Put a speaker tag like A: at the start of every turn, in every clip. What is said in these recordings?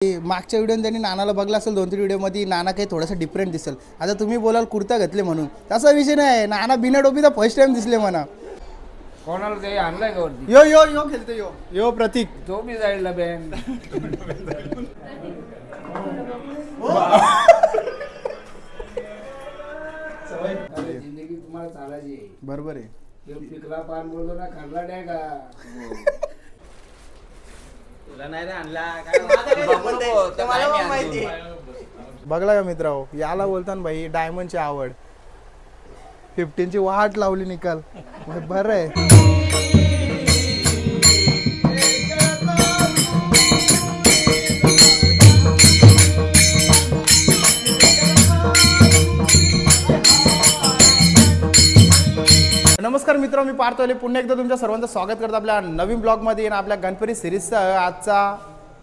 A: मागच्या व्हिडिओ त्यांनी नानाला बघला असेल 2-3 व्हिडिओमध्ये नाना काही थोडासा डिफरंट दिसेल. आता तुम्ही बोलाल कुर्ता घातले म्हणून, तसा विषय नाही. नाना बिना टोपीचा फर्स्ट टाइम दिसले म्हणा.
B: कोणाला ते आणलाय का वरती?
A: यो यो यो खेळतो यो यो प्रतीक
B: तो बी जायला बॅन. जिंदगी तुम्हाला चालायची आहे.
A: बरोबर आहे.
B: पिकला पान बोलतो ना, खाल्ला नाही का?
A: बघला का मित्रांनो, याला बोलताना भाई डायमंडची आवड. 15ची वाट लावली निकाल. बरं आहे. नमस्कार मित्रांनो, मी पार्थोले पुन्हा एकदा तुमच्या सर्वांचं स्वागत करतो आपल्या नवीन ब्लॉगमध्ये. आणि आपल्या गणपती सिरीजचा आजचा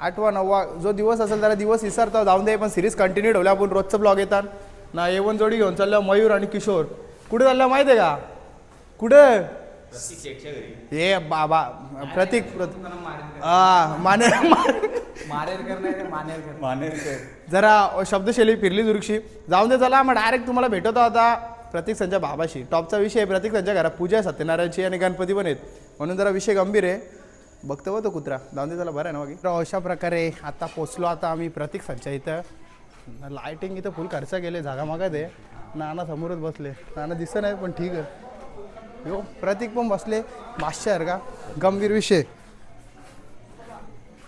A: 8वा-9वा जो दिवस असेल त्याला दिवस विसरतो जाऊन दे, पण सिरीज कंटिन्यू ठेवल्या. आपण रोजचं ब्लॉग येतात ना. A1 जोडी घेऊन चाललं मयूर आणि किशोर. कुठे चाललं माहिती आहे का? कुठे? हे बाबा प्रतीक जरा शब्दशैली फिरली दुर्क्षी. जाऊन दे, चला मग डायरेक्ट तुम्हाला भेटतो आता प्रतीक संजय बाबाशी. टॉपचा विषय आहे. प्रतीक त्यांच्या घरात पूजा आहे सत्यनारायणची आणि गणपती पण आहेत, म्हणून जरा विषय गंभीर आहे. बघतो तो कुत्रा. जाऊन दे, त्याला बरं आहे ना बाकी. तर अशा प्रकारे आता पोचलो आता आम्ही प्रतीक संजय इथं. लायटिंग इथं फुल खर्च गेले, जागा मागा दे. नाना समोरच बसले. नाना दिसत नाही पण ठीक आहे. यो प्रतीक पण बसले माश्यार का. गंभीर विषय.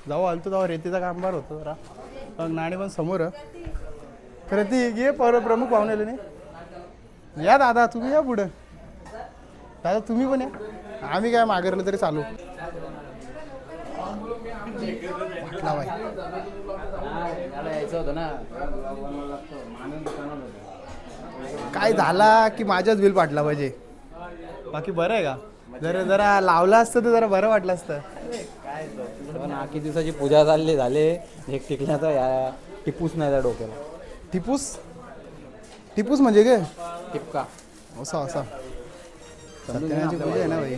A: जाऊ आलतो तेव्हा रेतीचा कामगार होतो जरा. मग नाणी पण समोर. प्रतीक ये प्रमुख पाहुणे आले नाही. या दादा, तुम्ही या पुढं. दादा तुम्ही पण या. आम्ही काय मागरलं तरी चालू. काय झाला की माझ्याच बिल पाठला पाहिजे. बाकी बरं आहे का? जरा लावलं असतं तर जरा बरं वाटलं असतं.
C: किती दिवसाची पूजा झाले एक टिकण्याचा या टिपूस नाही त्या डोक्याला.
A: टिपूस म्हणजे काय?
C: टिपका
A: असा सत्यनारायणची पूजा आहे ना भाई.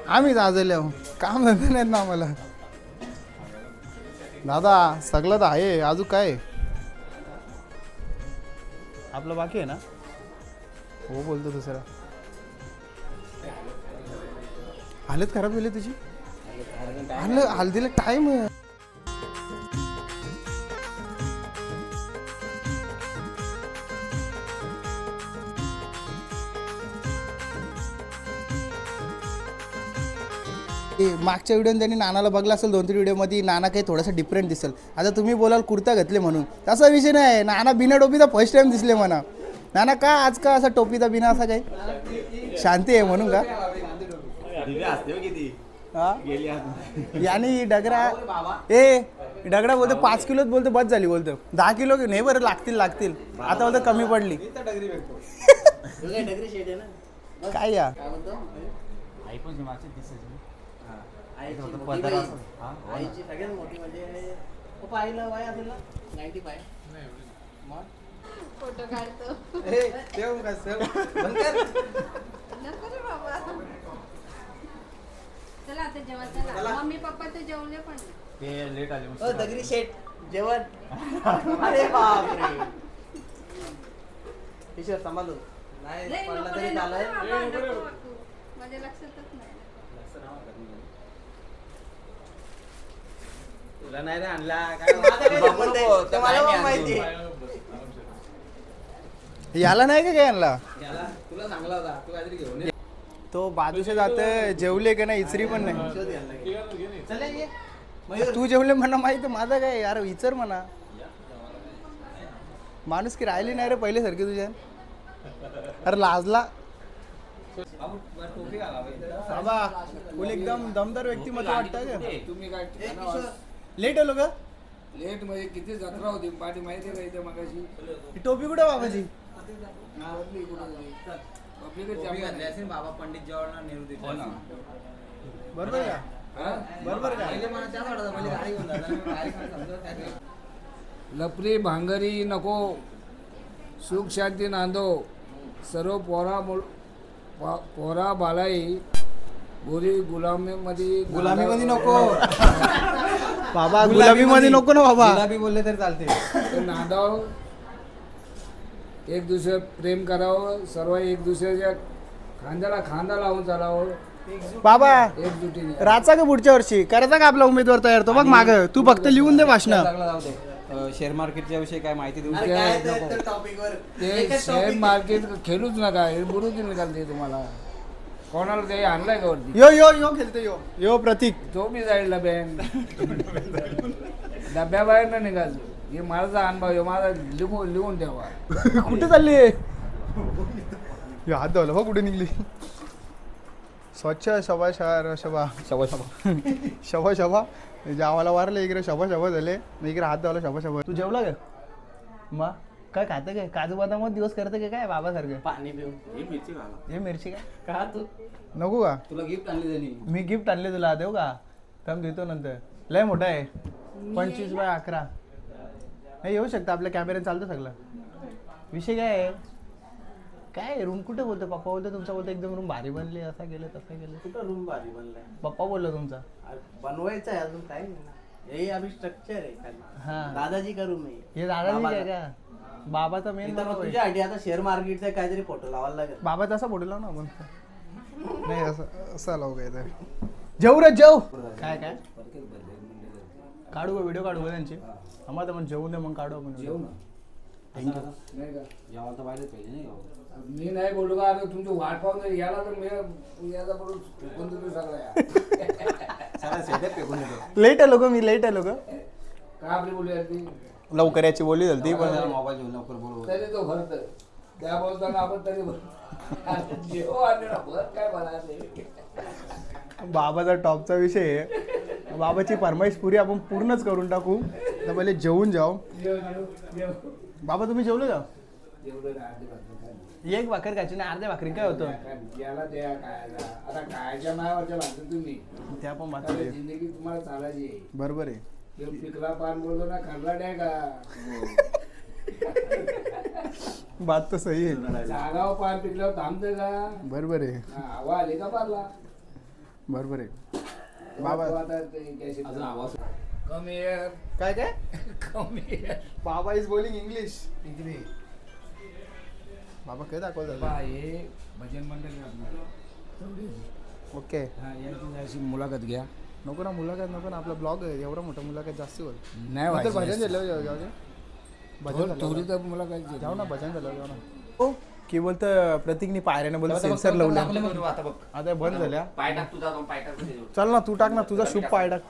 A: आम्ही जाजले काम धंदे नाहीत ना आम्हाला. दादा सगळं तर आहे, अजून काय आपलं बाकी आहे ना. हो बोलतो दुसरा. हालत खराब झाली तुझी. हल्दीला टाइम आहे. मागच्या व्हिडिओ त्यांनी नानाला बघला असेल 2-3 व्हिडिओमध्ये. नाना काही थोडासा डिफरंट दिसेल. आता तुम्ही बोलाल कुर्ता घातले म्हणून, तसा विषय नाही. नाना बिना टोपीचा फर्स्ट टाइम दिसले म्हणा. नाना का आज का असा टोपीचा बिना असा काही शांती आहे म्हणून का? यानी डगरा डगडा बोलतो 5 किलोच बोलतो बस झाली. बोलतो 10 किलो नाही बरं लागतील. आता बोलतो कमी पडली. काय या
D: फोटो काढतो. चला आता जेवण. चला मम्मी पप्पा तर जेवले पण
C: ते लेट आले.
E: दगडी शेट जेवण. अरे बापरे. ईश्वर सांभाळून नाही पडला तरी झालंय.
D: माझ्या लक्षातच नाही.
C: तुला नाही रे आणला
E: माहिती.
A: याला नाही का काय आणला?
C: तुला सांगला होता तू काहीतरी घेऊन ये.
A: तो बाजूचे जाते. जेवले का नाही इचरी पण नाही. तू जेवले म्हणा माहिती. माझं काय यार विचार म्हणा. माणूस की राहिली नाही रे पहिले सारखी तुझ्या. अरे लाजला बाबा. फुल एकदम दमदार व्यक्तिमत्व वाटतं का?
B: तुम्ही काय
A: लेट आलो का?
B: लेट म्हणजे किती जत्रा होती पाठी माहिती आहे का इथे मगाशी?
A: ही टोपी कुठे बाबाजी?
C: बाबा पंडित जवाहरलाल नेहरू देते.
A: बरोबर का? बरोबर का?
B: लपरी भांगरी नको, सुख शांती नांदो, सर्व पोरा बालाई बोली गुलामीमध्ये
C: गुलामीमध्ये नको
A: बाबा गुलाबीमध्ये नको ना बाबा.
C: गुलाबी बोलले तर चालते.
B: ते नांदाव एक दुसरे प्रेम करावं, सर्व एक दुसऱ्याच्या खांद्याला खांदा लावून चालावं
A: बाबा
B: एकजुटीने.
A: राचा का पुढच्या वर्षी करायचा का आपला उमेदवार तयार? तो बघ माग तू फक्त लिहून दे भाषण.
C: जाऊ दे. शेअर मार्केटच्या विषयी काय माहिती देऊ
E: अरे काय त्या टॉपिकवर
B: ते शेअर मार्केट खेळूच नका, हे बुरुकी निघालते तुम्हाला. कोणाला ते आणलाय का वरती?
A: यो यो यो खेळतो यो यो प्रतीक.
B: तो बी जाईल डब्यान डब्याबाहेर न निघाल. हे माझा अनुभव आहे, माझा लिहून ठेवा.
A: कुठे चालली? हात धुवलं बघ कुठे निघली. स्वच्छ शबा शहर शबा
C: शबा शबा
A: शबा शबा जे आम्हाला वारले इकडे शबा शबा झाले, इकडे हात धुवला शबा शबा. तू जेवला का मा? काय खातं काय? काजू बदाम दिवस करतं का काय बाबासारखं?
E: पाणी पिऊन
A: हे मिरची काय
E: का तू
A: नको का?
C: तुला गिफ्ट आणली त्यांनी.
A: मी गिफ्ट आणले तुला देऊ का? थांब देतो नंतर. लय मोठा आहे 25x11. नाही येऊ शकतं, आपल्या कॅमेऱ्यात चालतं सगळं. विषय काय आहे? काय रूम कुठे बोलतो? पप्पा बोलतो तुमचा, बोलतो एकदम रूम भारी बनली, असं गेलं तसं गेलं.
E: कुठं रूम भारी बनलाय?
A: पप्पा बोललो तुमचा.
E: बनवायचं आहे अजून काय नाही ना. हे अभि स्ट्रक्चर आहे खाली.
A: हा
E: दादाजी का रूम आहे?
A: हे दादाजी काय का? बाबाचा मेन
E: इथं मग तुझ्यासाठी आता शेअर मार्केटचा काहीतरी फोटो लावायला लागेल.
A: बाबाचा असा फोटो लाव ना आपण. नाही असं असं लावू काय तर. जेव रे जेव. काय काय काढू का? व्हिडिओ काढू का त्यांची? आम्हाला पण जेवून दे, मग काढू आपण.
B: जेव ना.
A: थँक्यू.
B: नाही का?
C: जेवायला तर पाहिजे पाहिजे नाही का?
B: मी नाही बोलू का? आता तुमची वाट पाहून याला तर मी याचा बरोबर फेकून देतो सगळ्या.
C: सगळ्या सेटअप फेकून देतो.
A: लेट आहे लोक, मी लेट आहे लोक.
B: काय आपली बोलूया ती
A: लवकर याची बोलली झाली ती पण.
C: मोबाईल घेऊन लवकर बोलू.
B: तरी तो भरत त्या बोलताना आपण तरी जेव आणि भर काय बनायचे.
A: बाबाचा टॉपचा विषय आहे. बाबाची फरमाईश पुरी आपण पूर्णच करून टाकू. तर पहिले जेवून जाऊ.
B: जेव
A: बाबा तुम्ही जेवले का?
B: जेवढं अर्धी भाकरी
A: एक भाकर खायची ना, अर्ध्या भाकरी काय होतं?
B: याला द्या खायला. आता खायच्या नावाच्या लागतं तुम्ही.
A: त्या पण बात
B: आता जिंदगी तुम्हाला चालायची आहे.
A: बरोबर आहे.
B: हे पिकला पान बोलतो ना, खाल्ला द्या का?
A: बात तर सही आहे.
B: जागाव पान पिकल्यावर थांबते का?
A: बरोबर आहे.
B: हवा आली का पारला?
A: बरोबर आहे. बाबा
B: आता ते
C: अजून आवाज
B: कमी आहे.
A: काय काय?
B: कमी आहे.
A: बाबा इज बोलिंग इंग्लिश. बाबा काय दाखवत
B: बा, हे भजन मंडळ आहे आपलं.
A: ओके.
B: हा, याची अशी मुलाखत घ्या.
A: नको ना मुलाखत, नको ना. आपला ब्लॉग आहे एवढा मोठा, मुलाखत जास्त होईल.
B: नाही
A: नंतर
B: व्हायचं.
A: भजन झालं जाऊ दे. भजन
B: थोडी
A: झालं
B: तर मुलाखत
A: जाऊ ना, भजन झालं जाऊ ना. हो की बोलतं प्रतीकनी पायऱ्याने बोलतो सेन्सर लावलं.
C: आता बघ.
A: आता बंद झाल्या.
C: पाय टाक तुझा, पाय टाक.
A: चल ना तू टाक ना, तुझा शुभ पाय टाक.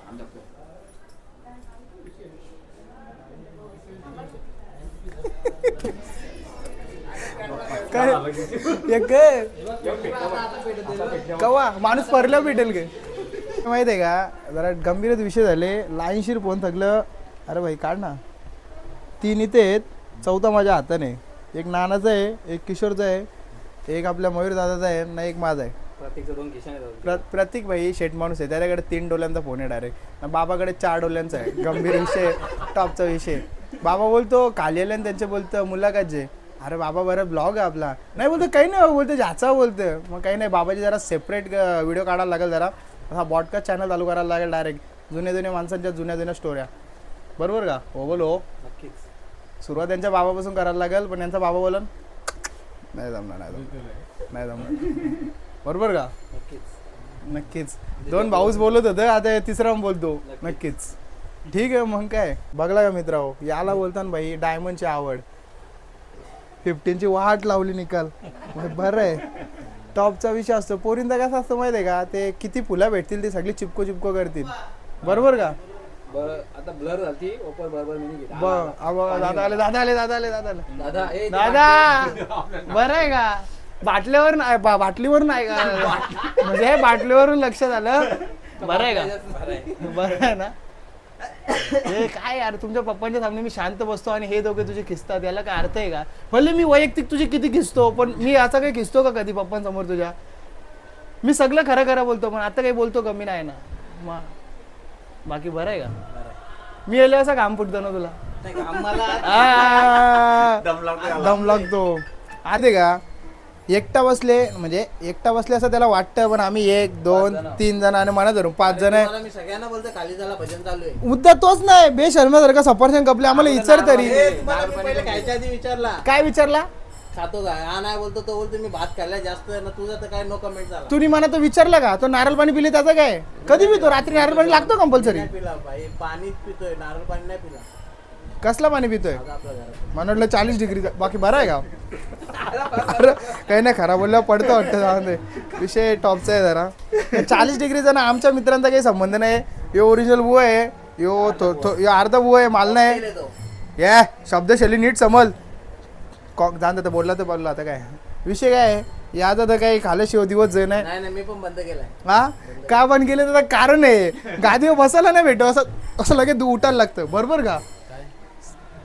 A: काय एक कवा माणूस परल्या भेटेल गे माहित आहे का? जरा गंभीरच विषय झाले. लाईनशीर फोन थकलं. अरे भाई काढ ना. 3 इथे आहेत, 4था माझ्या हाताने. एक नानाचा आहे, एक किशोरचा आहे, एक आपल्या मयूर दादाचा आहे ना, एक माझा आहे.
C: प्रत्येकचं 2 खिशाने
A: प्रतीक भाई शेट माणूस आहे, त्याच्याकडे 3 डोल्यांचा फोन आहे डायरेक्ट. बाबाकडे 4 डोल्यांचा आहे. गंभीर विषय, टॉपचा विषय. बाबा बोलतो खाली आले आणि त्यांचे बोलतं मुलाखत जे. अरे बाबा बरं ब्लॉग आहे आपला. नाही बोलतो काही नाही, बोलतो ज्याचा बोलतं. मग काही नाही, बाबाची जरा सेपरेट व्हिडिओ काढायला लागेल. जरा हा बॉडकास्ट चॅनल चालू करायला लागेल डायरेक्ट. जुन्या माणसांच्या जुन्या स्टोऱ्या. बरोबर का? हो बोल हो. सुरुवात त्यांच्या बाबापासून करायला लागेल. पण यांचा बाबा बोलन नाही जमणार, नाही जमणार. बरोबर का? नक्कीच. 2 भाऊच बोलत होतं, आता तिसरा बोलतो. नक्कीच. ठीक आहे मग काय. बघला का मित्रांनो, याला बोलताना भाई डायमंडची आवड. 15ची वाट लावली निकाल. बरं आहे. टॉपचा विषय असतो. पोरींचा कसा असतो माहिती आहे का? ते किती फुलं भेटतील ते सगळी चिपको करतील. बरोबर का?
C: बरं आता ब्लर झाली ओपर बरोबर मी घेतला.
A: दादा आले दादा आले दादा आले दादा आले
C: दादा ए
A: दादा. बरं आहे का? बाटल्यावर नाही, बाटलीवर नाही का? म्हणजे हे बाटलीवरून लक्षात आलं. बरं आहे का? बरं आहे ना? हे काय यार, तुमच्या पप्पांच्या सामने मी शांत बसतो आणि हे दोघे तुझे खिसतात, याला काय अर्थ आहे का? भले मी वैयक्तिक तुझे किती खिसतो, पण मी याचा काही खिसतो का कधी पप्पांसमोर तुझ्या? मी सगळं खरं बोलतो, पण आता काही बोलतो कमी नाही ना. बाकी बरं आहे का? मी येलो असा घाम फुटतो ना तुला? दम लागतो. आते का एकटा बसले म्हणजे एकटा बसले असं त्याला वाटतं, पण आम्ही 1 2 3 जण आणि म्हणा धरून 5 जण आहे.
E: मी सगळ्यांना बोलतो खाली झाला भजन चालू आहे.
A: मुद्दा तोच नाही, बेशर्मासारखा सफरचंद कपले आम्हाला विचार तरी.
E: तुम्हाला मी पहिले खायच्या आधी विचारला
A: काय विचारला?
E: खातो का? हा नाही बोलतो तो बोलतो मी भात खाल्ला जास्त ना, तुझं तर काय नो कमेंट झाला.
A: तुम्ही म्हणा तो विचारला का? तो नारळ पाणी पिले त्याचं काय? कधी पितो? रात्री नारळ पाणी लागतो कंपल्सरी.
E: नाही पिला भाई, पाणीच पितोय, नारळ पाणी नाही पिला.
A: कसला पाणी पितोय?
E: आज आपल्या घरात
A: मला वाटलं 40 डिग्री. बाकी बरं आहे का? अरे काही नाही, खराब बोलल्यावर पडतं वाटतं. जाऊन दे, विषय टॉपचा आहे जरा. 40 डिग्रीचा ना आमच्या मित्रांचा काही संबंध नाही. यो ओरिजिनल बुवा आहे, यो अर्धा बुवा आहे, माल नाही.
E: केले तो.
A: ये शब्दशैली नीट समज. जाण तर बोलला तर बोलला. आता काय विषय काय आहे याचा? तर काही खाल्याशिवाय दिवस जाई नाही.
E: नाही मी पण बंद केलाय.
A: हा का बंद केलं? तर कारण आहे गादीवर बसायला नाही भेटो, असं लगेच उठायला लागतं. बरोबर का?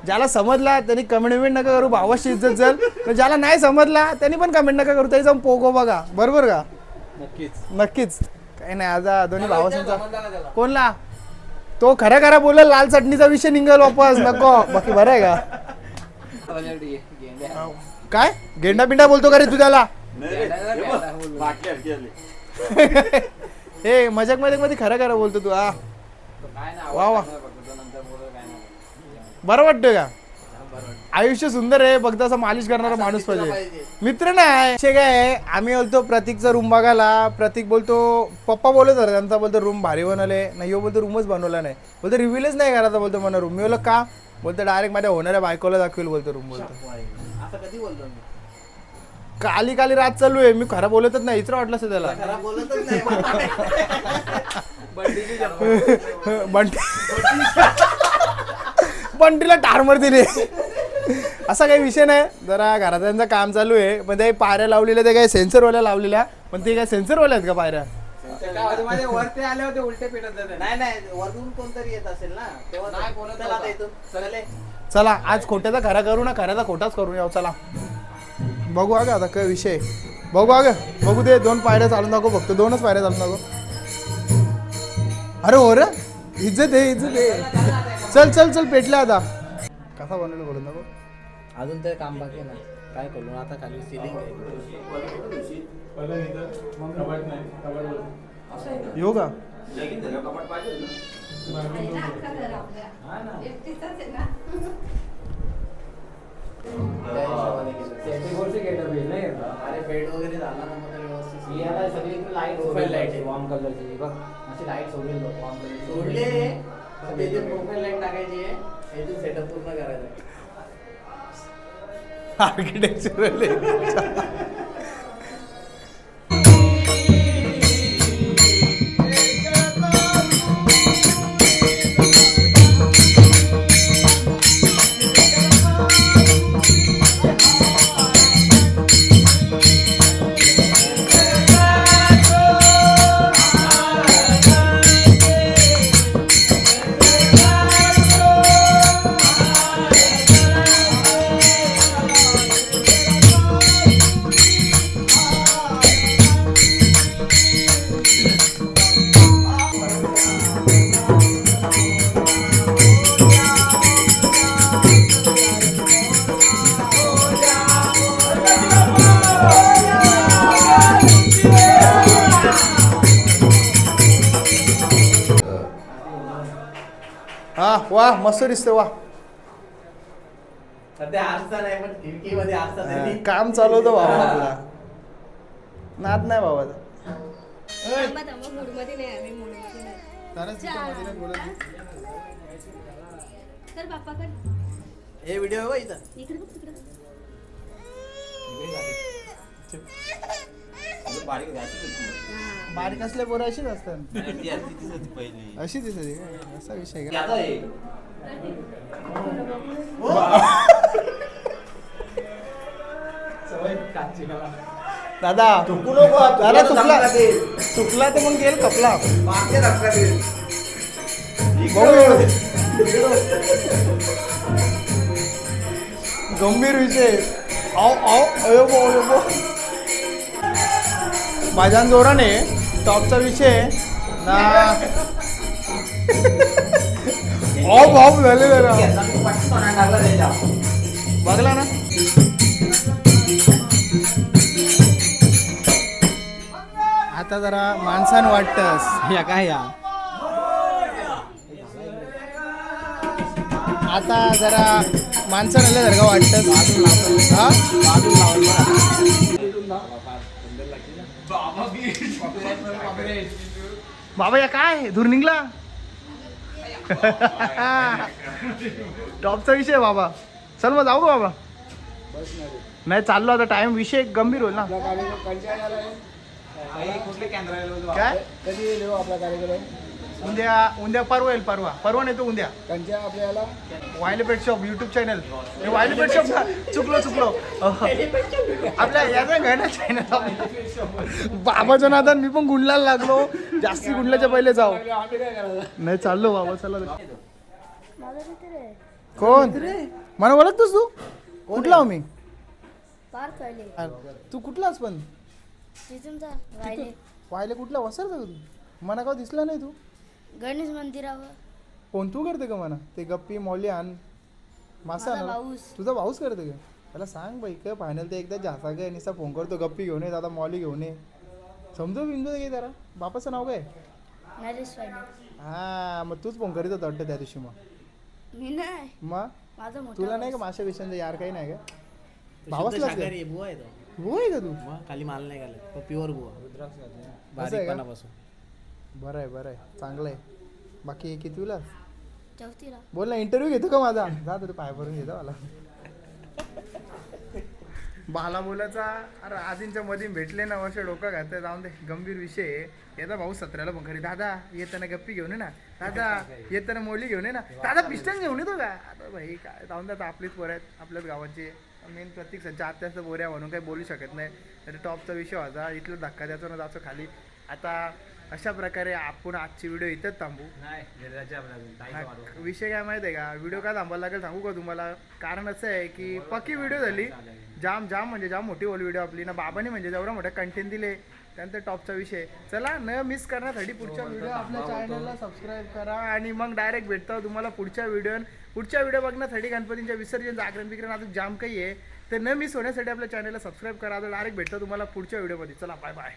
A: ज्याला समजला त्यांनी कमेंट नका करू, भावाची इज्जत जर. ज्याला नाही समजला त्यांनी पण कमेंट नका करू, तरी जाऊन पोगो बघा. बरोबर का? नक्कीच काही नाही. आता दोन्ही भावांचा कोणला तो खरा खरा बोलला, लाल चटणीचा विषय निघाल वापस. नको बाकी बरं आहे का? काय गेंडा बिंडा बोलतो का रे तू त्याला? हे मजाक मध्ये खरा खरा बोलतो तू. हा वा वा, बरं वाटतं का? आयुष्य सुंदर आहे, फक्त असं मालिश करणारा माणूस पाहिजे. मित्र नाही काय आहे. आम्ही बोलतो प्रतीकचा रूम बघायला. प्रतीक बोलतो पप्पा बोलत होता त्यांचा, बोलतो रूम भारी बनवले नाही. यो बोलतो रूमच बनवला नाही, बोलतो रिव्हिलच नाही करायचा. बोलतो मला रूम. मी बोललो का? बोलतो डायरेक्ट माझ्या होणाऱ्या बायकोला दाखवेल बोलतो रूम. बोलतो
E: असं कधी बोलतो मी?
A: काली रात चालू आहे, मी खरं बोलतच नाही. इतर वाटलं असं त्याला.
E: खराब बोलतच नाही.
A: बंटीला टारमर दिली. असा काही विषय नाही. जरा घरात काम चालू आहे, पण ते पायऱ्या लावलेल्या ते काही सेन्सरवाल्या लावलेल्या. पण ते काय सेन्सरवाल्या आहेत का पायऱ्या?
C: वरती आले होते उलटे पिटत.
E: नाही वरून कोणतरी येत असेल ना तेव्हा. चला आता इथून चले.
A: चला आज खोट्याचा खरा करू ना, खऱ्याचा खोटाच करू या. चला बघू अगं आता काय विषय. बघू अगं बघू दे. 2 पायऱ्या चालून दाखव, फक्त 2च पायऱ्या चालून दाखव. अरे हो रे, इज्जत आहे. चल पेटल्या आता. कसा बनवलं बोलून दाखव.
E: अजून तर काम बाकी ना, काय करू आता. खाली सिलिंग आहे.
A: येऊ का?
E: अरे बेड वगैरे झाला ना मग व्यवस्थित.
C: सगळी लाईट वॉर्म कलरची बघ, अशी लाईट सोडली वॉर्म कलर
E: सोडले. त्याची प्रोफाईल लाईट टाकायची आहे, याची सेटअप पूर्ण करायचं आहे.
A: आर्किटेक्चरल हा वा मस्त दिसते. वा
E: सध्या आरसा नाही पण खिडकीमध्ये आरसा त्यांनी.
A: काम चालू होतं बाबा आपला. नाद नाही बाबाचा.
D: मूडमध्ये नाही आम्ही, मूडमध्ये नाही. तर बाप्पाकडे
E: हे व्हिडिओ आहे इथं.
D: इकडे बघ, तिकडे बघ.
A: बारीक असल्या पोरं अशीच असतात. अशी दिसते का? असा विषय का? दादा दादा चुकला तर मग गेल कपला. गंभीर विषय. माझ्या जोराने टॉपचा विषय ना. ऑफ झाले जरा. बघला ना आता जरा माणसान वाटतस
C: या काय या
A: आता जरा माणसं आल्यासारखं वाटतस हा बाबा या काय धूर निघला टॉपचा विषय बाबा चल मग जाऊ का बाबा नाही चाललो आता टाइम विषय गंभीर होईल ना
B: आपला कार्यक्रम कंचा झाला आहे.
A: काय
B: कधी येईल हो आपला कार्यक्रम
A: उद्या परवा येईल परवा नाही तो उद्या
B: कंचा आपल्याला
A: वायलेपेट शॉप युट्यूब चॅनल वायलेपेट शॉप चुकलो आपल्या याचा घ्या ना चॅनल बाबाच्या नादान मी पण गुंडलायला लागलो जास्ती गुंडल्याच्या पहिले जाऊ
B: आम्ही काय करायचं
A: नाही चाललो बाबा चला कोण मला ओळखतोस तू कुठला हो मी
D: पार कळले
A: तू कुठलाच पण
D: तिथून जा राहिले
A: वायले कुठला वसर का तू मना का दिसला नाही तू
D: गणेश मंदिरावर
A: कोण तू करते का म्हणा ते गप्पी मौली आण मासा
D: माझा
A: आण.
D: भाऊस.
A: तुझा भाऊच करते का त्याला सांग बाई काय फायनल ते एकदा जाता काय निसा फोन करतो गप्पी घेऊन ये दादा मौली घेऊन ये समजू बिंजू घे जरा बापाचं नाव काय
D: नरेश पाहिजे
A: हा मग तूच फोन करीत होता वाटतं त्या दिवशी मग
D: मी नाही
A: मग
D: माझा मोठा
A: तुला नाही का
D: भाऊस.
A: माशा विषयांचं यार काही नाही का
E: तो
A: भावाच
E: शुद्ध
A: लागला.
E: शाकाहारी आहे, बुवा आहे तो.
A: हो आहे का तू
E: मग खाली माल नाही घालत तो प्युअर बुवा
A: आहे का?
E: बारीकपणापासून
A: बरं आहे चांगलं आहे बाकी कितवीला
D: चौथीला
A: बोल ना इंटरव्ह्यू घेतो का माझा जा तू पाय भरून घेतो मला बाला बोलाचा अरे आधींच्या मध्ये भेटले ना वर्ष डोका घालतंय जाऊन दे गंभीर विषय आहे. याचा भाऊ 17ला पण खरी दादा येताना गप्पी घेऊन ये ना दादा येताना मोली घेऊन ये ना दादा पिस्टन घेऊन येतो का आता भाई काय जाऊन दे आता आपलीच पोरं आहेत आपल्याच गावाचे मेन प्रत्येक संच आत्याच बोऱ्या म्हणून काही बोलू शकत नाही तर टॉपचा विषय होता इथलं धक्का द्यायचा ना जायचं खाली आता अशा प्रकारे आपण आजची व्हिडिओ इथंच थांबू हा, विषय काय माहिती आहे का व्हिडिओ का थांबायला लागेल सांगू का तुम्हाला कारण असं आहे की पक्की व्हिडिओ झाली जाम म्हणजे जाम मोठी बोल व्हिडिओ आपली ना बाबांनी म्हणजे जेवढा मोठा कंटेंट दिले त्यानंतर टॉपचा विषय चला न मिस करण्यासाठी पुढच्या व्हिडिओ आपल्या चॅनलला सबस्क्राईब करा आणि मग डायरेक्ट भेटतो तुम्हाला पुढच्या व्हिडिओ बघण्यासाठी गणपतींच्या विसर्जन जागरण बिगरण अजून जाम काही आहे तर न मिस होण्यासाठी आपल्या चॅनलला सबस्क्राईब करा डायरेक्ट भेटतो तुम्हाला पुढच्या व्हिडिओमध्ये चला बाय बाय